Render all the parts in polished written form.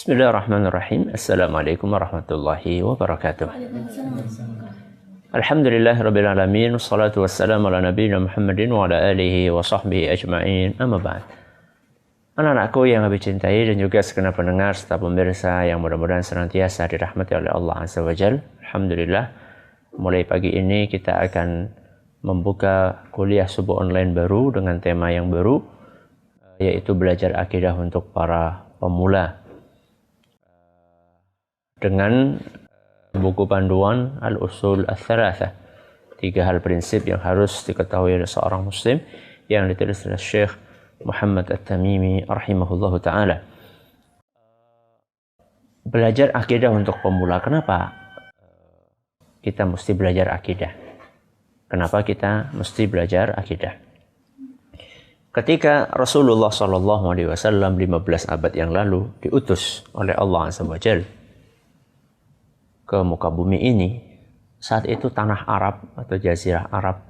Bismillahirrahmanirrahim. Assalamualaikum warahmatullahi wabarakatuh. Alhamdulillahirabbil alamin, wassalatu wassalamu ala nabiyina Muhammadin wa ala alihi wa sahbihi ajma'in. Amma ba'd. Anak-anakku yang kami cintai dan juga segenap pendengar serta pemirsa yang mudah-mudahan senantiasa dirahmati oleh Allah Azza wa Jalla. Alhamdulillah, mulai pagi ini kita akan membuka kuliah subuh online baru dengan tema yang baru, yaitu belajar akidah untuk para pemula. Dengan buku panduan Al-Usul Ats-Tsalatsah, 3 hal prinsip yang harus diketahui oleh seorang muslim, yang ditulis oleh Syekh Muhammad At-Tamimi rahimahullahu ta'ala. Belajar akidah untuk pemula. Kenapa kita mesti belajar akidah? Kenapa kita mesti belajar akidah? Ketika Rasulullah SAW 15 abad yang lalu diutus oleh Allah Azza wa Jalla ke muka bumi ini, saat itu tanah Arab atau Jazirah Arab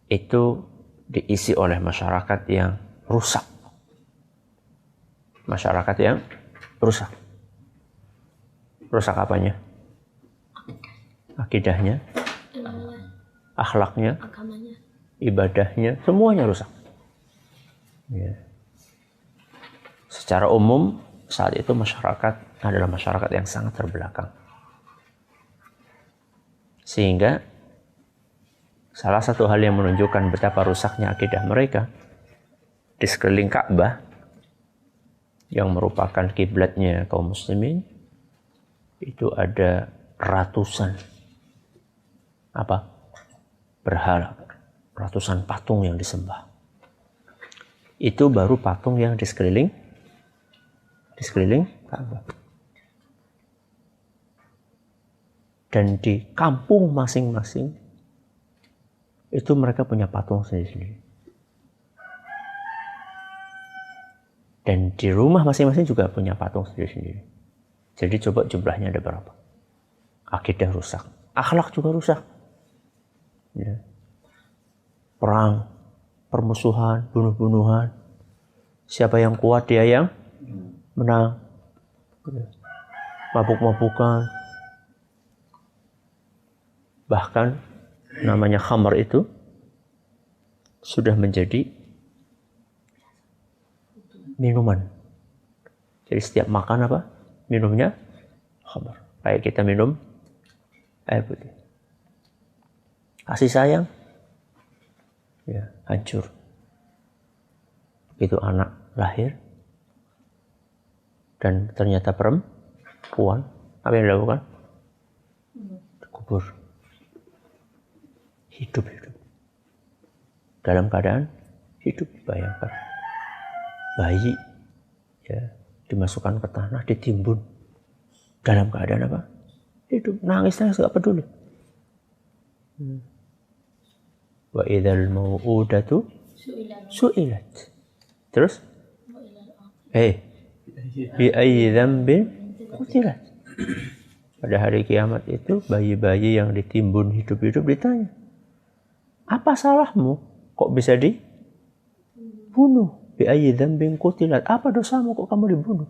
itu diisi oleh masyarakat yang rusak. Masyarakat yang rusak. Rusak apanya? Akidahnya, akhlaknya, ibadahnya, semuanya rusak. Ya. Secara umum saat itu masyarakat adalah masyarakat yang sangat terbelakang. Sehingga salah satu hal yang menunjukkan betapa rusaknya akidah mereka, di sekeliling Ka'bah yang merupakan kiblatnya kaum muslimin, itu ada ratusan berhala, ratusan patung yang disembah. Itu baru patung yang di sekeliling Ka'bah. Dan di kampung masing-masing itu mereka punya patung sendiri-sendiri. Dan di rumah masing-masing juga punya patung sendiri-sendiri. Jadi coba jumlahnya ada berapa? Akidah rusak, akhlak juga rusak. Ya. Perang, permusuhan, bunuh-bunuhan. Siapa yang kuat dia yang menang. Ya. Mabuk-mabukan. Bahkan namanya khamar itu sudah menjadi minuman. Jadi setiap makan minumnya khamar. Kayak kita minum air putih. Kasih sayang, ya hancur. Begitu anak lahir dan ternyata perempuan, apa yang dilakukan? Dikubur. Hidup dalam keadaan hidup. Bayangkan bayi ya dimasukkan ke tanah, ditimbun dalam keadaan hidup, nangis gak peduli. Wa idzal mau'udatu su'ilat. Terus bi ayyi dzambin qutilat. Pada hari kiamat itu bayi-bayi yang ditimbun hidup-hidup ditanya, apa salahmu? Kok bisa dibunuh? Bi ayyi dzambin qutilat. Apa dosamu kok kamu dibunuh?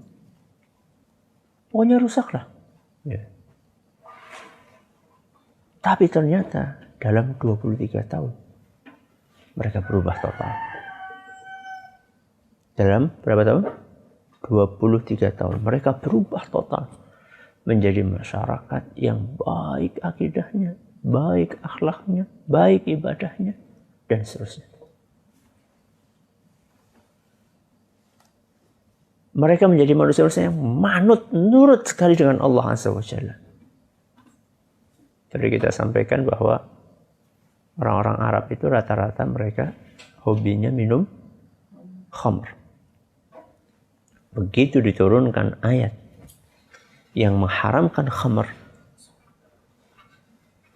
Pokoknya rusaklah. Ya. Tapi ternyata dalam 23 tahun mereka berubah total. Dalam berapa tahun? 23 tahun mereka berubah total menjadi masyarakat yang baik akidahnya, baik akhlaknya, baik ibadahnya, dan seterusnya. Mereka menjadi manusia-manusia yang manut, nurut sekali dengan Allah Azza wa Jalla. Jadi kita sampaikan bahwa orang-orang Arab itu rata-rata mereka hobinya minum khamr. Begitu diturunkan ayat yang mengharamkan khamr,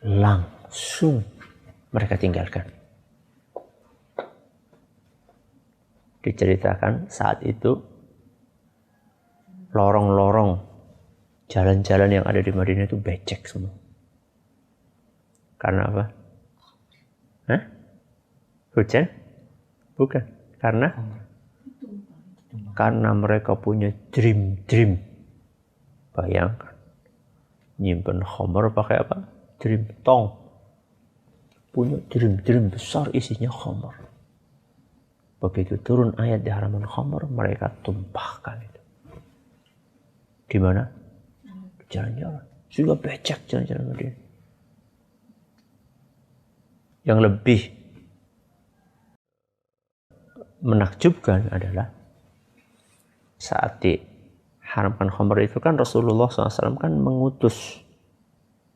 langsung mereka tinggalkan. Diceritakan saat itu lorong-lorong jalan-jalan yang ada di Madinah itu becek semua. Karena apa? Hujan? Bukan. Karena mereka punya dream Bayangkan, nyimpen khamar pakai apa? Drim tong. Punya drim besar isinya khamar. Begitu turun ayat diharamkan khamar, mereka tumpahkan itu. Di mana? Jalan-jalan. Juga becek jalan-jalan Madinah. Yang lebih menakjubkan adalah saat diharamkan khamar itu kan Rasulullah SAW kan mengutus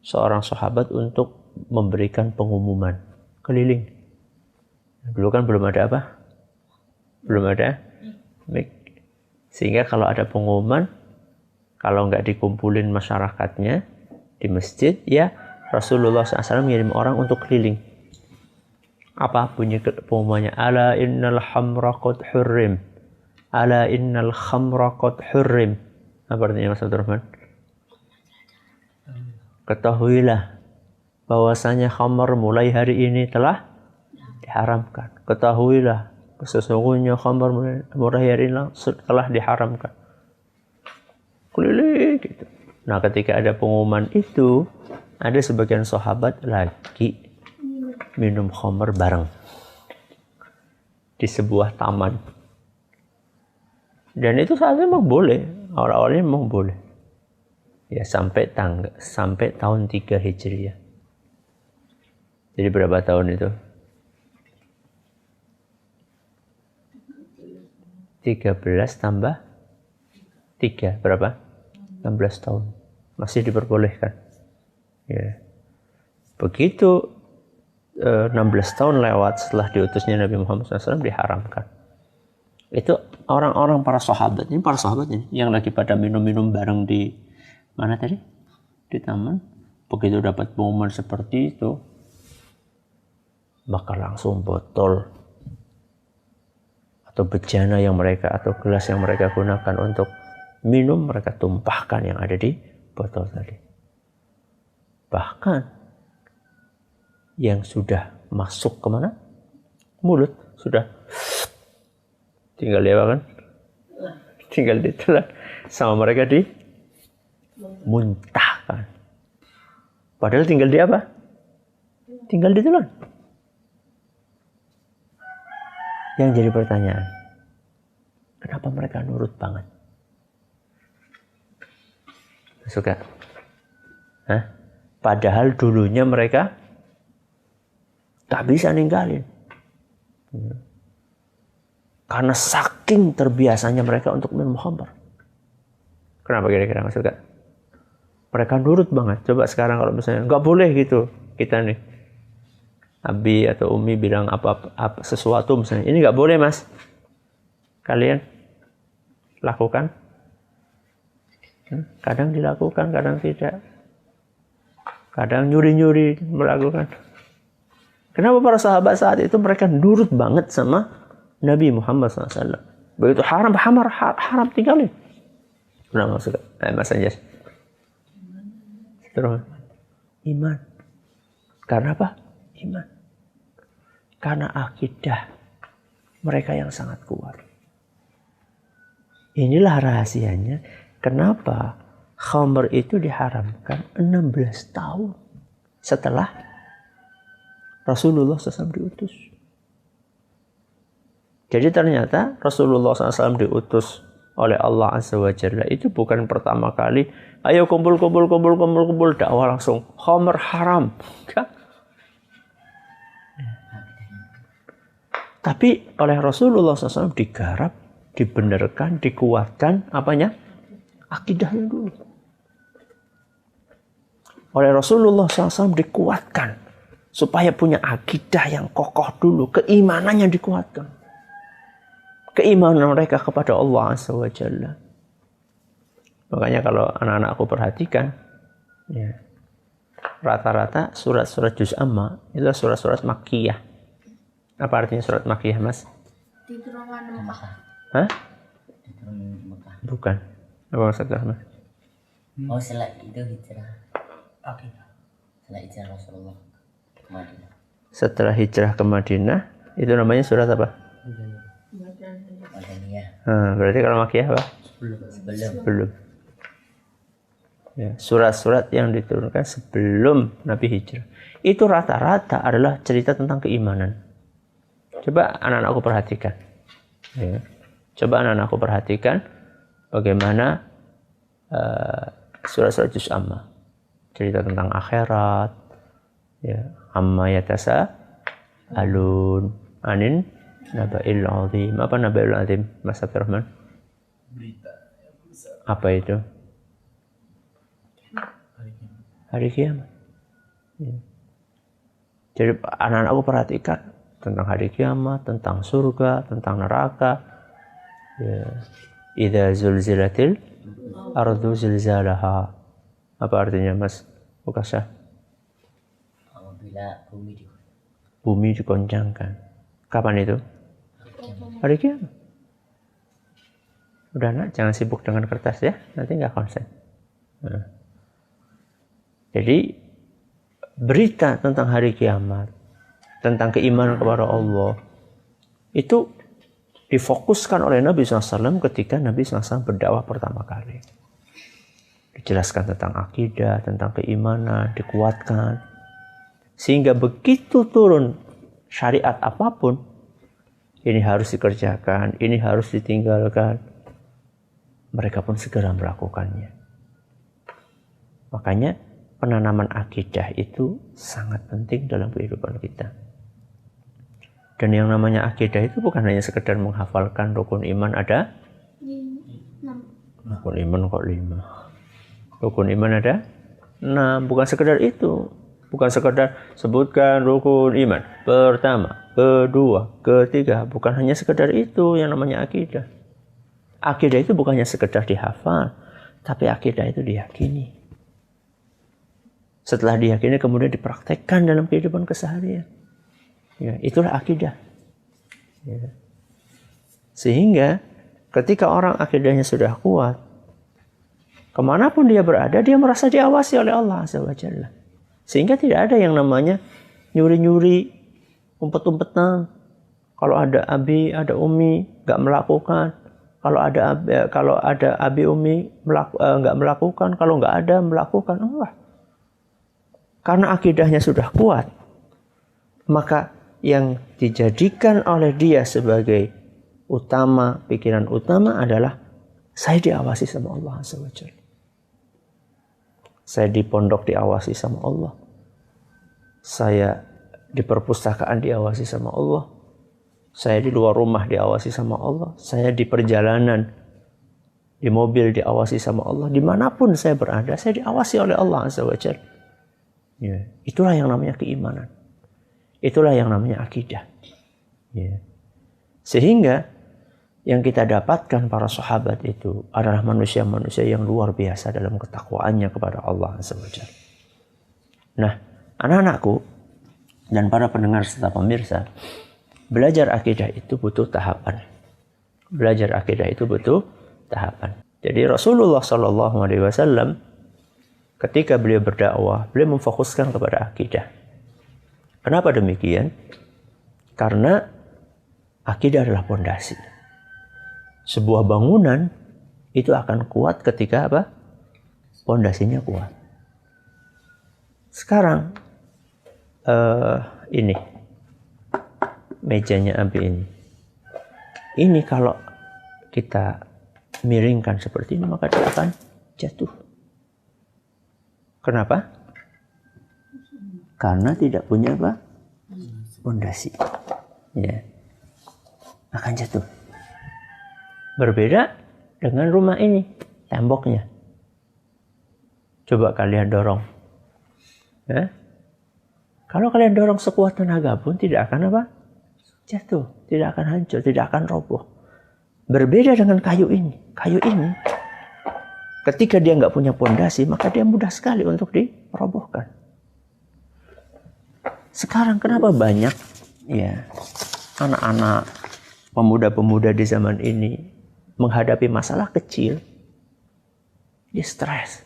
seorang sahabat untuk memberikan pengumuman keliling. Dulu kan belum ada apa? Belum ada mic. Sehingga kalau ada pengumuman, kalau nggak dikumpulin masyarakatnya di masjid, ya Rasulullah SAW mengirim orang untuk keliling. Apa bunyi pengumumannya? Ala innal khamra qad hurrim. Ala innal khamra qad hurrim. Apa artinya Mas Abdurrahman? Ketahuilah bahwasanya khamar mulai hari ini telah diharamkan. Ketahuilah sesungguhnya khamar mulai hari ini telah diharamkan. Keliling gitu. Nah, ketika ada pengumuman itu, ada sebagian sahabat lagi minum khamar bareng di sebuah taman. Dan itu saatnya memang boleh, awal-awalnya memang boleh. Ya sampai tahun 3 Hijriah. Jadi berapa tahun itu? 13 tambah 3 berapa? 16 tahun. Masih diperbolehkan. Ya. Begitu 16 tahun lewat setelah diutusnya Nabi Muhammad SAW diharamkan. Itu orang-orang para sahabat ini yang lagi pada minum-minum bareng di mana tadi? Di taman. Begitu dapat pengumuman seperti itu, maka langsung botol atau bejana yang mereka atau gelas yang mereka gunakan untuk minum mereka tumpahkan yang ada di botol tadi. Bahkan yang sudah masuk kemana? Mulut sudah tinggal dia kan? Tinggal ditelan sama mereka dimuntahkan. Padahal tinggal di apa? Tinggal ditelan. Yang jadi pertanyaan, kenapa mereka nurut banget? Suka? Hah? Padahal dulunya mereka tak bisa ninggalin. Karena saking terbiasanya mereka untuk minum khamar. Kenapa kira-kira Mas Suka? Mereka nurut banget. Coba sekarang kalau misalnya nggak boleh gitu, kita nih Abi atau Umi bilang apa sesuatu misalnya, ini nggak boleh Mas, kalian lakukan? Kadang dilakukan, kadang tidak. Kadang nyuri-nyuri melakukan. Kenapa para sahabat saat itu mereka nurut banget sama Nabi Muhammad SAW? Begitu haram tinggalin. Kenapa maksudnya? Mas Anjas. Terus iman. Karena apa? Iman. Karena akidah mereka yang sangat kuat. Inilah rahasianya kenapa khamr itu diharamkan 16 tahun setelah Rasulullah SAW diutus. Jadi ternyata Rasulullah SAW diutus oleh Allah Azza wa Jalla itu bukan pertama kali, ayo kumpul dakwah langsung khamr haram. Tapi oleh Rasulullah SAW digarap, dibenarkan, dikuatkan apanya? Akidahnya dulu. Oleh Rasulullah SAW dikuatkan supaya punya akidah yang kokoh dulu, keimanannya dikuatkan. Keimanan mereka kepada Allah Azza wa Jalla. Makanya kalau anak-anakku perhatikan, ya, rata-rata surat-surat juz amma itu surat-surat makkiyah. Apa artinya surat makkiyah, Mas? Diturunkan Mekah. Hah? Diturunkan Mekah. Bukan. Apa maksudnya, Mas? Oh, setelah itu hijrah. Setelah hijrah Rasulullah ke Madinah. Setelah hijrah ke Madinah, itu namanya surat apa? Madaniyah. Berarti kalau makkiyah apa? Sebelum. Belum. Ya, surat-surat yang diturunkan sebelum Nabi hijrah. Itu rata-rata adalah cerita tentang keimanan. Coba anak-anakku perhatikan. Ya. Coba anak-anakku perhatikan bagaimana surat-surat juz amma. Cerita tentang akhirat. Ya, amma yatasa alun anin naba'il azim. Apa naba'il azim, Mas Abdurrahman? Berita. Apa itu? Hari kiamat. Ya. Jadi anak-anakku perhatikan tentang hari kiamat, tentang surga, tentang neraka. Ya. Idza zulzilatil ardu zilzalaha. Apa artinya, Mas Bukasya? Apabila Bumi dikoncangkan. Kapan itu? Hari kiamat. Udah nak, jangan sibuk dengan kertas ya, nanti nggak konsen. Nah. Jadi berita tentang hari kiamat, tentang keimanan kepada Allah, itu difokuskan oleh Nabi SAW ketika Nabi SAW berdakwah pertama kali. Dijelaskan tentang akidah, tentang keimanan, dikuatkan. Sehingga begitu turun syariat apapun, ini harus dikerjakan, ini harus ditinggalkan. Mereka pun segera melakukannya. Makanya penanaman akidah itu sangat penting dalam kehidupan kita. Dan yang namanya akidah itu bukan hanya sekedar menghafalkan rukun iman ada 6. rukun iman kok 5. Rukun iman ada 6. Bukan sekedar itu. Bukan sekedar sebutkan rukun iman pertama, kedua, ketiga. Bukan hanya sekedar itu yang namanya akidah. Akidah itu bukannya sekedar dihafal, tapi akidah itu diyakini. Setelah diyakini kemudian dipraktekkan dalam kehidupan keseharian. Ya, itulah akidah. Ya. Sehingga ketika orang akidahnya sudah kuat, kemanapun dia berada, dia merasa diawasi oleh Allah Azza wa Jalla. Sehingga tidak ada yang namanya nyuri-nyuri, umpet-umpetan. Kalau ada abi, ada umi, nggak melakukan. Kalau ada abi, umi nggak melakukan. Kalau nggak ada melakukan. Allah. Karena akidahnya sudah kuat, maka yang dijadikan oleh dia sebagai utama, pikiran utama adalah saya diawasi sama Allah Azza wa Jalla. Saya di pondok diawasi sama Allah. Saya di perpustakaan diawasi sama Allah. Saya di luar rumah diawasi sama Allah. Saya di perjalanan, di mobil diawasi sama Allah. Dimanapun saya berada, saya diawasi oleh Allah Azza wa Jalla. Ya, itulah yang namanya keimanan. Itulah yang namanya akidah. Ya. Sehingga yang kita dapatkan para sahabat itu adalah manusia-manusia yang luar biasa dalam ketakwaannya kepada Allah Azza wa Jalla. Nah, anak-anakku dan para pendengar serta pemirsa, belajar akidah itu butuh tahapan. Belajar akidah itu butuh tahapan. Jadi Rasulullah SAW ketika beliau berdakwah, beliau memfokuskan kepada akidah. Kenapa demikian? Karena akidah adalah pondasi. Sebuah bangunan itu akan kuat ketika apa? Pondasinya kuat. Sekarang ini mejanya Abi ini. Ini kalau kita miringkan seperti ini maka dia akan jatuh. Kenapa? Karena tidak punya apa? Pondasi. Ya. Akan jatuh. Berbeda dengan rumah ini, temboknya. Coba kalian dorong. Ya. Kalau kalian dorong sekuat tenaga pun tidak akan apa? Jatuh, tidak akan hancur, tidak akan roboh. Berbeda dengan kayu ini. Kayu ini ketika dia nggak punya pondasi, maka dia mudah sekali untuk dirobohkan. Sekarang kenapa banyak ya anak-anak, pemuda-pemuda di zaman ini menghadapi masalah kecil, dia stres,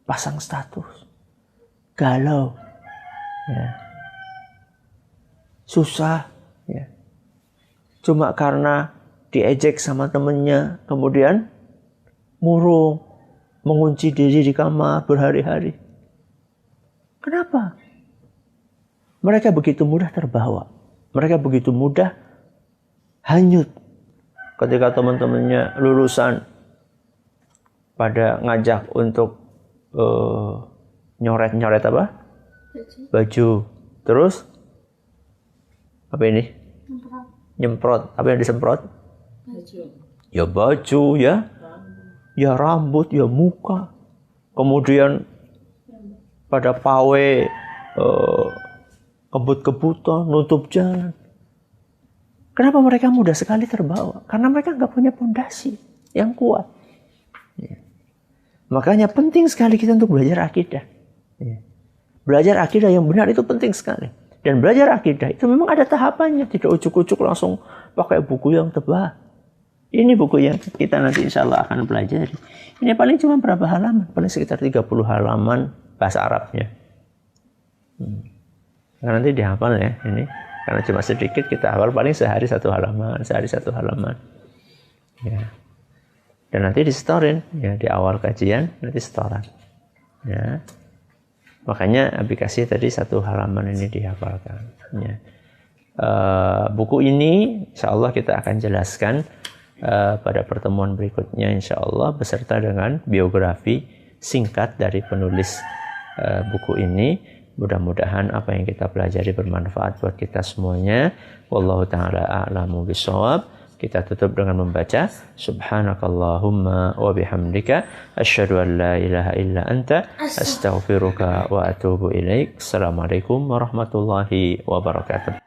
pasang status, galau, ya. Susah, ya. Cuma karena diejek sama temennya, kemudian murung, mengunci diri di kamar berhari-hari. Kenapa? Mereka begitu mudah terbawa. Mereka begitu mudah hanyut. Ketika teman-temannya lulusan pada ngajak untuk nyoret-nyoret apa? Baju. Terus apa ini? Nyemprot. Apa yang disemprot? Baju. Ya baju ya. Ya rambut, ya muka. Kemudian pada pawe kebut-kebutan, nutup jalan. Kenapa mereka mudah sekali terbawa? Karena mereka nggak punya fondasi yang kuat. Ya. Makanya penting sekali kita untuk belajar akidah. Ya. Belajar akidah yang benar itu penting sekali. Dan belajar akidah itu memang ada tahapannya. Tidak ujuk-ujuk langsung pakai buku yang tebal. Ini buku yang kita nanti insya Allah akan pelajari. Ini paling cuma berapa halaman? Paling sekitar 30 halaman bahasa Arabnya. Nah, nanti dihafal ya ini. Karena cuma sedikit kita hafal paling sehari satu halaman. Ya. Dan nanti disetorin ya, di awal kajian nanti setoran. Ya. Makanya Abi kasih tadi 1 halaman ini dihafalkan. Ya. Buku ini insya Allah kita akan jelaskan pada pertemuan berikutnya insya Allah beserta dengan biografi singkat dari penulis buku ini. Mudah-mudahan apa yang kita pelajari bermanfaat buat kita semuanya. Wallahu ta'ala a'lamu bishawab. Kita tutup dengan membaca Subhanakallahumma wa bihamdika asyhadu an la ilaha illa anta astaghfiruka wa atubu ilaik. Assalamualaikum warahmatullahi wabarakatuh.